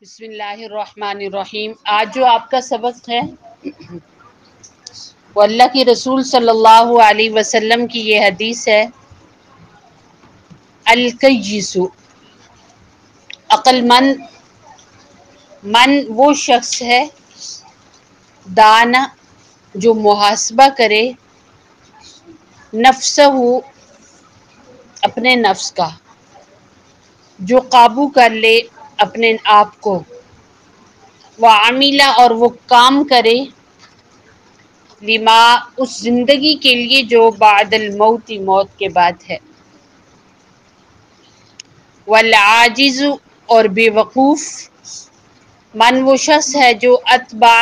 بسم اللہ الرحمن الرحیم۔ آج جو آپ کا سبق ہے وہ اللہ کی رسول صلی اللہ علیہ وسلم کی یہ حدیث ہے، الکیس، عقل مند وہ شخص ہے، دانا جو محاسبہ کرے، نفسہ اپنے نفس کا، جو قابو کر لے اپنے آپ کو، وعاملہ اور وہ کام کرے، لما اس زندگی کے لیے جو بعد الموت موت کے بعد ہے، والعاجز اور بے وقوف من وہ شخص ہے جو اتبع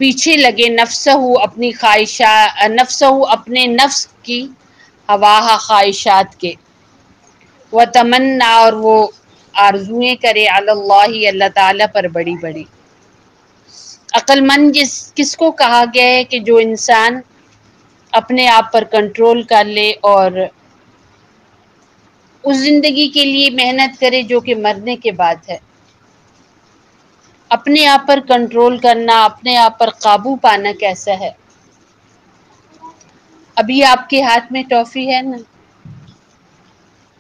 پیچھے لگے نفسہ اپنی نفسہ اپنے نفس کی ہواہ خواہشات کے، وتمنا اور وہ آرزویں کرے علی اللہ تعالیٰ پر بڑی بڑی۔ عقل مند کس کو کہا گیا ہے کہ جو انسان اپنے آپ پر کنٹرول کر لے اور اس زندگی کے لیے محنت کرے جو کہ مرنے کے بعد ہے۔ اپنے آپ پر کنٹرول کرنا، اپنے آپ پر قابو پانا کیسا ہے؟ ابھی آپ کے ہاتھ میں ٹافی ہے نا،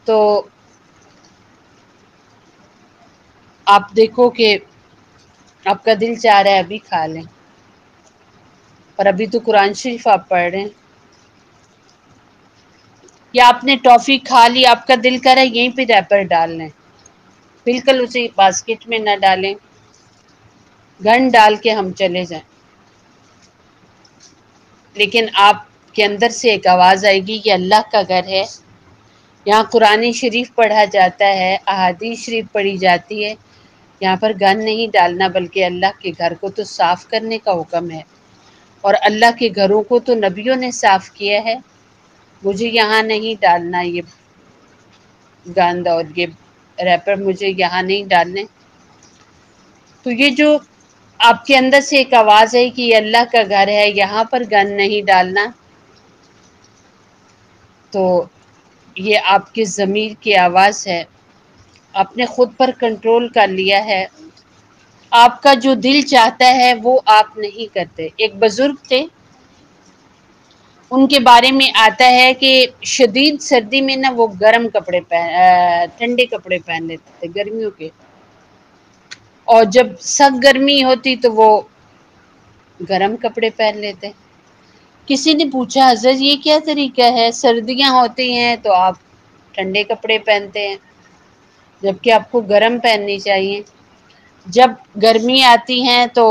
تو آپ دیکھو کہ آپ کا دل چاہ رہا ہے ابھی کھا لیں، اور ابھی تو قرآن شریف آپ پڑھ رہے ہیں، یا آپ نے ٹافی کھا لی، آپ کا دل کر رہا ہے یہیں پہ ریپر ڈال لیں، بالکل اسے باسکٹ میں نہ ڈالیں، گن ڈال کے ہم چلے جائیں، لیکن آپ کے اندر سے ایک آواز آئے گی کہ اللہ کا گھر ہے، یہاں قرآن شریف پڑھا جاتا ہے، احادیث شریف پڑھی جاتی ہے، یہاں پر گن نہیں ڈالنا بلکہ اللہ کے گھر کو تو صاف کرنے کا حکم ہے، اور اللہ کے گھروں کو تو نبیوں نے صاف کیا ہے، مجھے یہاں نہیں ڈالنا یہ گند اور یہ ریپر، مجھے یہاں نہیں ڈالنے۔ تو یہ جو آپ کے اندر سے ایک آواز ہے کہ یہ اللہ کا گھر ہے، یہاں پر گند نہیں ڈالنا، تو یہ آپ کے ضمیر کی آواز ہے، آپ نے خود پر کنٹرول کر لیا ہے، آپ کا جو دل چاہتا ہے وہ آپ نہیں کرتے۔ ایک بزرگ تھے، ان کے بارے میں آتا ہے کہ شدید سردی میں نا وہ ٹھنڈے کپڑے پہن لیتے تھے گرمیوں کے، اور جب سخت گرمی ہوتی تو وہ گرم کپڑے پہن لیتے۔ کسی نے پوچھا حضرت یہ کیا طریقہ ہے، سردیاں ہوتی ہیں تو آپ ٹھنڈے کپڑے پہنتے ہیں جبکہ آپ کو گرم پہننی چاہیے، جب گرمی آتی ہیں تو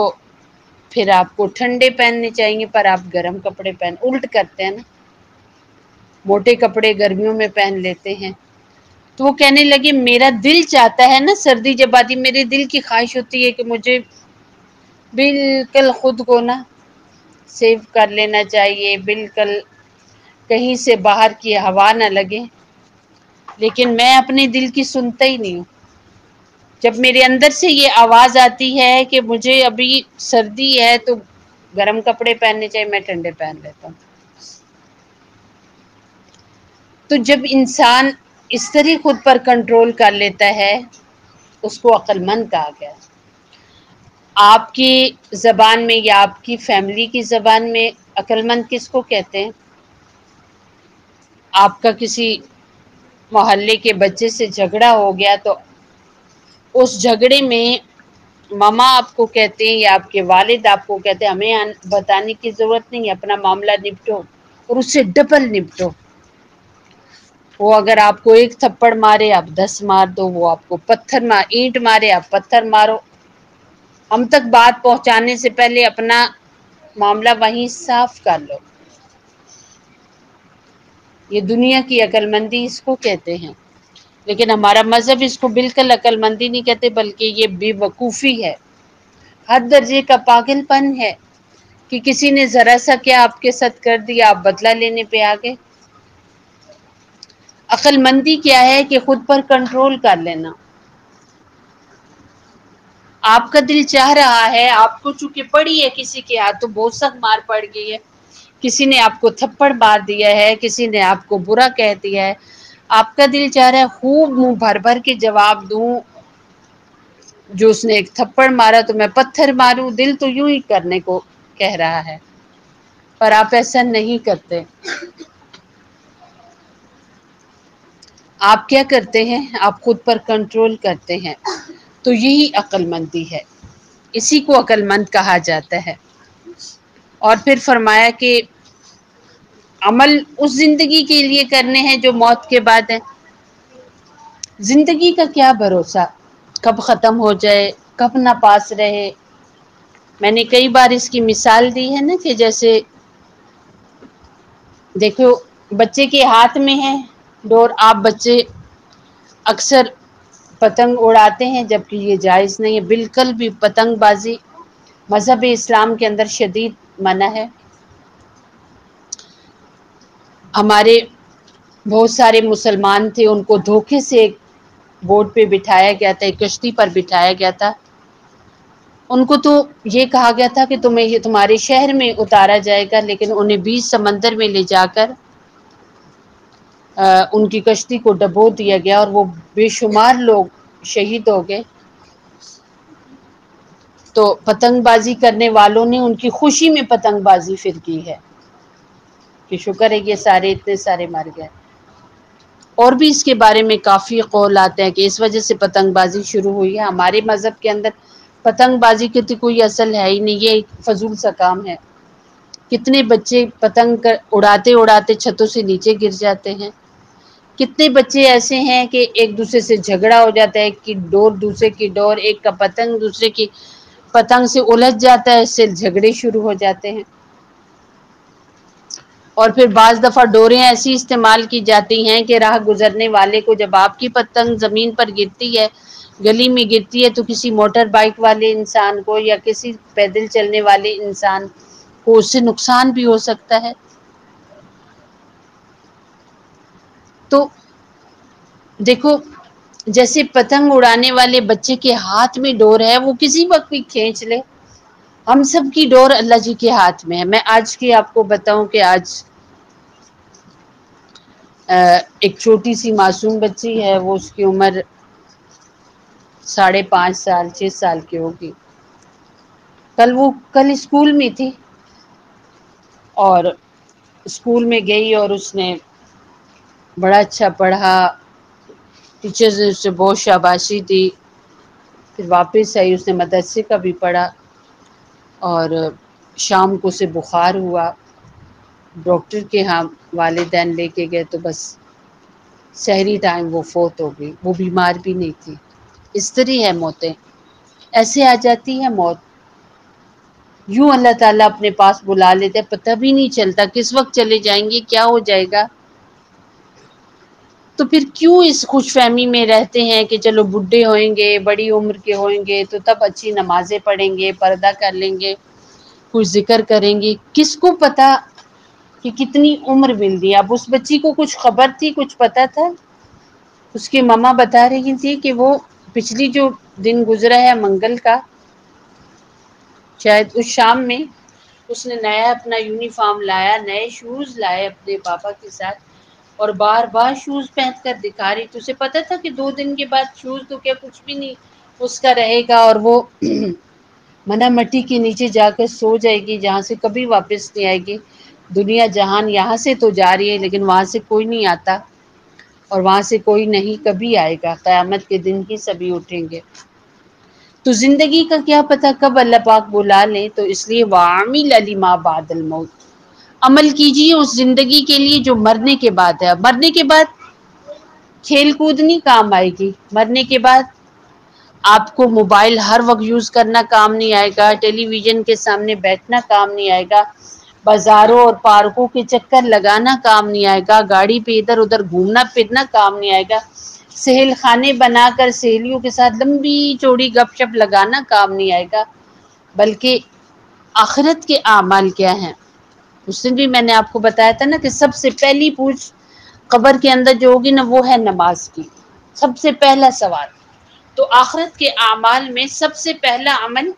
پھر آپ کو ٹھنڈے پہننے چاہیے پر آپ گرم کپڑے الٹ کرتے ہیں نا، موٹے کپڑے گرمیوں میں پہن لیتے ہیں۔ تو وہ کہنے لگے میرا دل چاہتا ہے نا، سردی جب آتی میرے دل کی خواہش ہوتی ہے کہ مجھے بالکل خود کو نا سیو کر لینا چاہیے، بالکل کہیں سے باہر کی ہوا نہ لگے، لیکن میں اپنے دل کی سنتا ہی نہیں ہوں۔ جب میرے اندر سے یہ آواز آتی ہے کہ مجھے ابھی سردی ہے تو گرم کپڑے پہننے چاہیے، میں ٹھنڈے پہن لیتا ہوں۔ تو جب انسان اس طرح خود پر کنٹرول کر لیتا ہے اس کو عقل مند کہا گیا۔ آپ کی زبان میں یا آپ کی فیملی کی زبان میں عقل مند کس کو کہتے ہیں؟ آپ کا کسی محلے کے بچے سے جھگڑا ہو گیا تو اس جھگڑے میں ماما آپ کو کہتے ہیں یا آپ کے والد آپ کو کہتے ہیں ہمیں بتانے کی ضرورت نہیں ہے، اپنا معاملہ نپٹو اور اس سے ڈبل نپٹو۔ وہ اگر آپ کو ایک تھپڑ مارے آپ 10 مار دو، وہ آپ کو اینٹ مارے آپ پتھر مارو، ہم تک بات پہنچانے سے پہلے اپنا معاملہ وہیں صاف کر لو۔ یہ دنیا کی عقل مندی اس کو کہتے ہیں، لیکن ہمارا مذہب اس کو بالکل عقل مندی نہیں کہتے بلکہ یہ بے وقوفی ہے، حد درجے کا پاگل پن ہے کہ کسی نے ذرا سا کیا آپ کے ساتھ کر دیا آپ بدلہ لینے پہ آگے۔ عقل مندی کیا ہے کہ خود پر کنٹرول کر لینا۔ آپ کا دل چاہ رہا ہے، آپ کو چونکہ پڑی ہے کسی کے ہاتھ تو بہت سخت مار پڑ گئی ہے، کسی نے آپ کو تھپڑ مار دیا ہے، کسی نے آپ کو برا کہہ دیا ہے، آپ کا دل چاہ رہا ہے خوب منہ بھر بھر کے جواب دوں، جو اس نے ایک تھپڑ مارا تو میں پتھر ماروں، دل تو یوں ہی کرنے کو کہہ رہا ہے، پر آپ ایسا نہیں کرتے۔ آپ کیا کرتے ہیں؟ آپ خود پر کنٹرول کرتے ہیں، تو یہی عقل مندی ہے، اسی کو عقل مند کہا جاتا ہے۔ اور پھر فرمایا کہ عمل اس زندگی کے لیے کرنے ہیں جو موت کے بعد ہے۔ زندگی کا کیا بھروسہ، کب ختم ہو جائے، کب نہ پاس رہے۔ میں نے کئی بار اس کی مثال دی ہے نا کہ جیسے دیکھو بچے کے ہاتھ میں ہے ڈور، آپ بچے اکثر پتنگ اڑاتے ہیں جبکہ یہ جائز نہیں ہے، بالکل بھی پتنگ بازی مذہب اسلام کے اندر شدید منع ہے۔ ہمارے بہت سارے مسلمان تھے، ان کو دھوکے سے بوٹ پہ بٹھایا گیا تھا، ایک کشتی پر بٹھایا گیا تھا، ان کو تو یہ کہا گیا تھا کہ تمہیں یہ تمہارے شہر میں اتارا جائے گا، لیکن انہیں 20 سمندر میں لے جا کر ان کی کشتی کو ڈبو دیا گیا اور وہ بے شمار لوگ شہید ہو گئے۔ تو پتنگ بازی کرنے والوں نے ان کی خوشی میں پتنگ بازی پھر کی ہے کہ شکر ہے یہ سارے اتنے سارے مر گئے۔ اور بھی اس کے بارے میں کافی قول آتے ہیں کہ اس وجہ سے پتنگ بازی شروع ہوئی ہے۔ ہمارے مذہب کے اندر پتنگ بازی کی تو کوئی اصل ہے ہی نہیں، یہ ایک فضول سا کام ہے۔ کتنے بچے پتنگ اڑاتے اڑاتے چھتوں سے نیچے گر جاتے ہیں، کتنے بچے ایسے ہیں کہ ایک دوسرے سے جھگڑا ہو جاتا ہے، ایک کی ڈور دوسرے کی ڈور، ایک کا پتنگ دوسرے کی پتنگ سے الجھ جاتا ہے، اس سے جھگڑے شروع ہو جاتے ہیں۔ اور پھر بعض دفعہ ڈوریں ایسی استعمال کی جاتی ہیں کہ راہ گزرنے والے کو جب آپ کی پتنگ زمین پر گرتی ہے، گلی میں گرتی ہے، تو کسی موٹر بائک والے انسان کو یا کسی پیدل چلنے والے انسان کو اس سے نقصان بھی ہو سکتا ہے۔ تو دیکھو جیسے پتنگ اڑانے والے بچے کے ہاتھ میں ڈور ہے، وہ کسی وقت بھی کھینچ لے، ہم سب کی ڈور اللہ جی کے ہاتھ میں ہے۔ میں آج کی آپ کو بتاؤں کہ آج ایک چھوٹی سی معصوم بچی ہے، وہ اس کی عمر 5.5 سال 6 سال کی ہوگی۔ کل اسکول میں تھی اور اسکول میں گئی اور اس نے بڑا اچھا پڑھا، ٹیچرز نے اس سے بہت شاباشی دی، پھر واپس آئی، اس نے مدرسے کا بھی پڑھا اور شام کو اسے بخار ہوا، ڈاکٹر کے ہاں والدین لے کے گئے تو بس سحری ٹائم وہ فوت ہو گئی۔ وہ بیمار بھی نہیں تھی۔ اس طرح ہے موتیں، ایسے آ جاتی ہے موت، یوں اللہ تعالیٰ اپنے پاس بلا لیتے، پتہ بھی نہیں چلتا کس وقت چلے جائیں گے، کیا ہو جائے گا۔ تو پھر کیوں اس خوش فہمی میں رہتے ہیں کہ چلو بڈھے ہوئیں گے، بڑی عمر کے ہوئیں گے تو تب اچھی نمازیں پڑھیں گے، پردہ کر لیں گے، کچھ ذکر کریں گے۔ کس کو پتا کہ کتنی عمر مل دی۔ اب اس بچی کو کچھ خبر تھی، کچھ پتا تھا؟ اس کی ماما بتا رہی تھی کہ وہ پچھلی جو دن گزرا ہے منگل کا، شاید اس شام میں اس نے نیا اپنا یونیفارم لایا، نئے شوز لائے اپنے پاپا کے ساتھ اور بار بار شوز پہن کر دکھا رہی تھی۔ اسے پتا تھا کہ 2 دن کے بعد شوز تو کیا کچھ بھی نہیں اس کا رہے گا اور وہ منا مٹی کے نیچے جا کر سو جائے گی، جہاں سے کبھی واپس نہیں آئے گی۔ دنیا جہان یہاں سے تو جا رہی ہے لیکن وہاں سے کوئی نہیں آتا اور وہاں سے کوئی نہیں کبھی آئے گا، قیامت کے دن ہی سبھی اٹھیں گے۔ تو زندگی کا کیا پتہ کب اللہ پاک بلا لے، تو اس لیے وَعَمِلَ لِمَا بَعْدَ الْمَوْتِ، عمل کیجیے اس زندگی کے لیے جو مرنے کے بعد ہے۔ مرنے کے بعد کھیل کود نہیں کام آئے گی، مرنے کے بعد آپ کو موبائل ہر وقت یوز کرنا کام نہیں آئے گا، ٹیلی ویژن کے سامنے بیٹھنا کام نہیں آئے گا، بازاروں اور پارکوں کے چکر لگانا کام نہیں آئے گا، گاڑی پہ ادھر ادھر گھومنا پھرنا کام نہیں آئے گا، سہیل خانے بنا کر سہیلیوں کے ساتھ لمبی چوڑی گپ شپ لگانا کام نہیں آئے گا، بلکہ آخرت کے اعمال کیا ہیں۔ اس دن بھی میں نے آپ کو بتایا تھا نا کہ سب سے پہلی پوچھ قبر کے اندر جو ہوگی نا وہ ہے نماز کی، سب سے پہلا سوال۔ تو آخرت کے اعمال میں سب سے پہلا عمل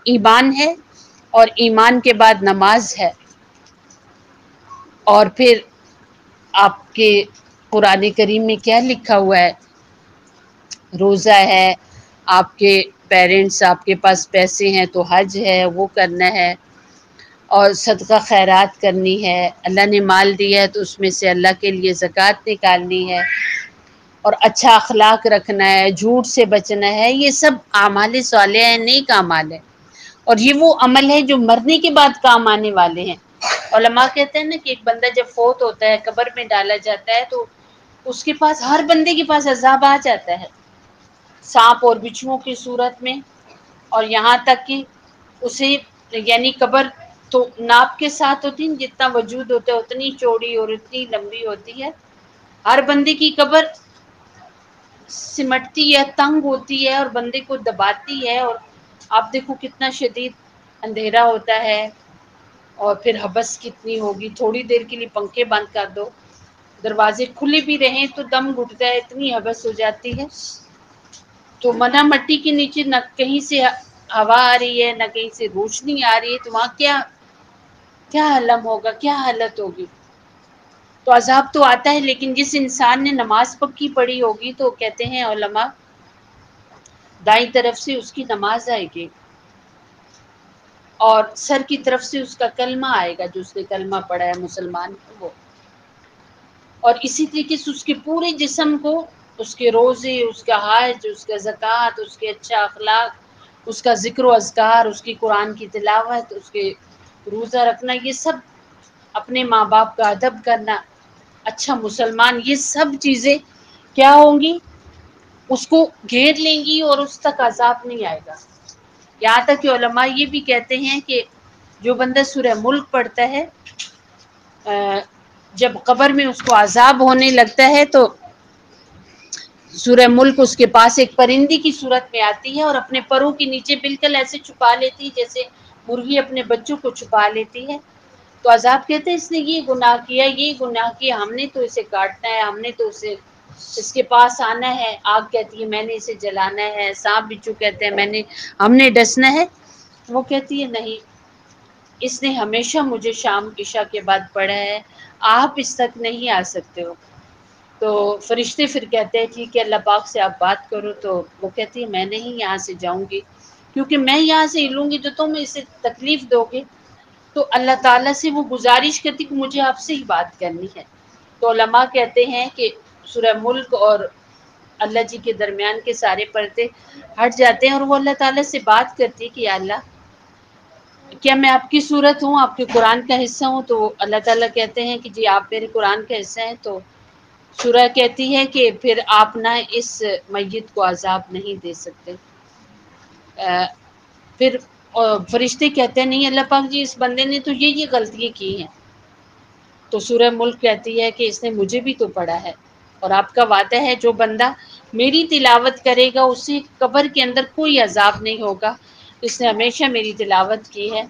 ایمان ہے اور ایمان کے بعد نماز ہے، اور پھر آپ کے قرآن کریم میں کیا لکھا ہوا ہے؟ روزہ ہے، آپ کے پیرنٹس آپ کے پاس پیسے ہیں تو حج ہے وہ کرنا ہے، اور صدقہ خیرات کرنی ہے، اللہ نے مال دیا ہے تو اس میں سے اللہ کے لیے زکوٰۃ نکالنی ہے، اور اچھا اخلاق رکھنا ہے، جھوٹ سے بچنا ہے۔ یہ سب اعمال صالحہ ہیں، نیک اعمال ہے، اور یہ وہ عمل ہے جو مرنے کے بعد کام آنے والے ہیں۔ علماء کہتے ہیں نا کہ ایک بندہ جب فوت ہوتا ہے، قبر میں ڈالا جاتا ہے، تو اس کے پاس، ہر بندے کے پاس عذاب آ جاتا ہے، سانپ اور بچھوؤں کی صورت میں، اور یہاں تک کہ اسے، یعنی قبر تو ناپ کے ساتھ ہوتی ہے، جتنا وجود ہوتا ہے اتنی چوڑی اور اتنی لمبی ہوتی ہے، ہر بندے کی قبر سمٹتی ہے، تنگ ہوتی ہے، اور بندے کو دباتی ہے، اور آپ دیکھو کتنا شدید اندھیرا ہوتا ہے، اور پھر حبس کتنی ہوگی، تھوڑی دیر کے لیے پنکھے بند کر دو، دروازے کھلے بھی رہیں تو دم گھٹتا ہے، اتنی حبس ہو جاتی ہے۔ تو منا مٹی کے نیچے نہ کہیں سے ہوا آ رہی ہے، نہ کہیں سے روشنی آ رہی ہے، تو وہاں کیا عالم ہوگا، کیا حالت ہوگی؟ تو عذاب تو آتا ہے، لیکن جس انسان نے نماز پکی پڑھی ہوگی تو کہتے ہیں علماء، دائیں طرف سے اس کی نماز آئے گی، اور سر کی طرف سے اس کا کلمہ آئے گا، جو اس نے کلمہ پڑھا ہے مسلمان وہ، اور اسی طریقے سے اس کے پورے جسم کو، اس کے روزے، اس کا حج، اس کا زکوٰۃ، اس کے اچھا اخلاق، اس کا ذکر و اذکار، اس کی قرآن کی تلاوت، اس کے روزہ رکھنا، یہ سب، اپنے ماں باپ کا ادب کرنا، اچھا مسلمان، یہ سب چیزیں کیا ہوں گی؟ اس کو گھیر لیں گی، اور اس تک عذاب نہیں آئے گا۔ یہاں تک کہ علماء یہ بھی کہتے ہیں کہ جو بندہ سورہ ملک پڑھتا ہے، جب قبر میں اس کو عذاب ہونے لگتا ہے تو سورہ ملک اس کے پاس ایک پرندے کی صورت میں آتی ہے، اور اپنے پروں کے نیچے بالکل ایسے چھپا لیتی ہے جیسے مرغی اپنے بچوں کو چھپا لیتی ہے۔ تو عذاب کہتے ہیں اس نے یہ گناہ کیا، یہ گناہ کیا، ہم نے تو اسے کاٹنا ہے، ہم نے تو اسے، اس کے پاس آنا ہے۔ آگ کہتی ہے میں نے اسے جلانا ہے، سانپ بچھو کہتے ہیں ہم نے ڈسنا ہے، وہ کہتی ہے نہیں، اس نے ہمیشہ مجھے شام عشاء کے بعد پڑھا ہے، آپ اس تک نہیں آ سکتے ہو۔ تو فرشتے پھر کہتے ہیں ٹھیک ہے، اللہ پاک سے آپ بات کرو، تو وہ کہتی ہے میں نہیں یہاں سے جاؤں گی، کیونکہ میں یہاں سے ہلوں گی تو تم اسے تکلیف دو گے۔ تو اللہ تعالیٰ سے وہ گزارش کرتی کہ مجھے آپ سے ہی بات کرنی ہے۔ تو علماء کہتے ہیں کہ سورہ ملک اور اللہ جی کے درمیان کے سارے پردے ہٹ جاتے ہیں، اور وہ اللہ تعالیٰ سے بات کرتی کہ یا اللہ، کیا میں آپ کی صورت ہوں، آپ کے قرآن کا حصہ ہوں؟ تو اللہ تعالیٰ کہتے ہیں کہ جی آپ میرے قرآن کا حصہ ہیں۔ تو سورہ کہتی ہے کہ پھر آپ نہ اس میت کو عذاب نہیں دے سکتے۔ پھر فرشتے کہتے ہیں نہیں اللہ پاک جی، اس بندے نے تو یہ غلطی کی ہیں۔ تو سورہ ملک کہتی ہے کہ اس نے مجھے بھی تو پڑھا ہے، اور آپ کا وعدہ ہے جو بندہ میری تلاوت کرے گا اسے قبر کے اندر کوئی عذاب نہیں ہوگا، اس نے ہمیشہ میری تلاوت کی ہے۔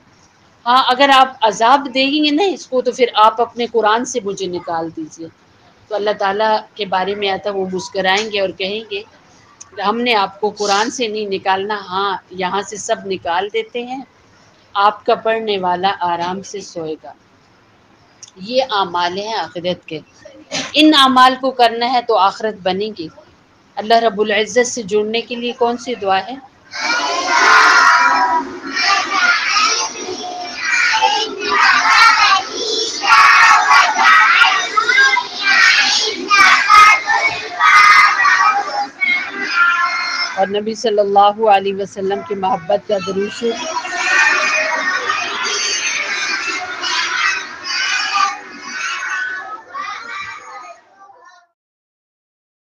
ہاں اگر آپ عذاب دیں گے نا اس کو، تو پھر آپ اپنے قرآن سے مجھے نکال دیجئے۔ تو اللہ تعالیٰ کے بارے میں آتا وہ مسکرائیں گے اور کہیں گے ہم نے آپ کو قرآن سے نہیں نکالنا، ہاں یہاں سے سب نکال دیتے ہیں، آپ کا پڑھنے والا آرام سے سوئے گا۔ یہ اعمال ہیں آخرت کے، ان اعمال کو کرنا ہے تو آخرت بنے گی۔ اللہ رب العزت سے جڑنے کے لیے کون سی دعا ہے؟ اور نبی صلی اللہ علیہ وسلم کی محبت کا درود شریف